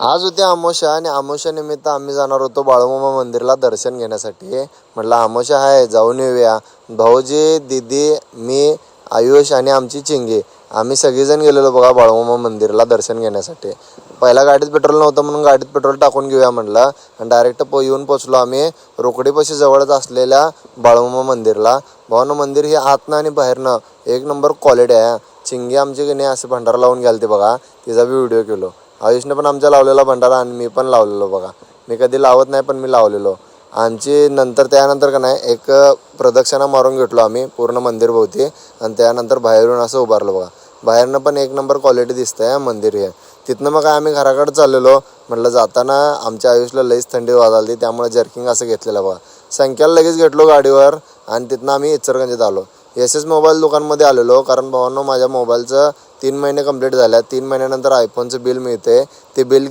आज होती अमावस्या आणि अमावस्यानिमित्त आम्ही जाणार होतो बाळूमामा मंदिरला दर्शन घेण्यासाठी. म्हटलं अमावस्या आहे जाऊन येऊया. भाऊजी, दीदी, मी, आयुष आणि आमची चिंगी आम्ही सगळेजण गेलेलो बघा बाळूमामा मंदिरला दर्शन घेण्यासाठी. पहिला गाडीत पेट्रोल नव्हतं म्हणून गाडीत पेट्रोल टाकून घेऊया म्हटलं आणि डायरेक्ट येऊन पोचलो आम्ही रोकडीपाशी जवळच असलेल्या बाळूमामा मंदिरला. भावानं मंदिर हे आतनं आणि बाहेरनं एक नंबर क्वालिटी आहे. चिंगी आमची की नाही असं भंडारा लावून गेलती बघा, तिचा बी व्हिडिओ केलो. आयुषने पण आमच्या लावलेला भंडारा आणि मी पण लावलेलो बघा. मी कधी लावत नाही पण मी लावलेलो. आमची नंतर त्यानंतर का नाही एक प्रदक्षिणा मारून घेतलो आम्ही पूर्ण मंदिरभोवती आणि त्यानंतर बाहेरून असं उभारलो बघा. बाहेरनं पण एक नंबर क्वालिटी दिसतं आहे मंदिर हे. तिथनं मग आम्ही घराकडे चाललेलो. म्हटलं जाताना आमच्या आयुषला लईच थंडी वाजाली त्यामुळे जर्किंग असं घेतलेलं बघा. संख्याला लगेच घेतलो गाडीवर आणि तिथनं आम्ही इचलकरंजीत आलो. SS मोबाईल दुकानमध्ये आलेलो कारण भावांनो माझ्या मोबाईलचं 3 महिने कंप्लीट झाल्या. 3 महिन्यानंतर आयफोनचं बिल मिळते. ते बिल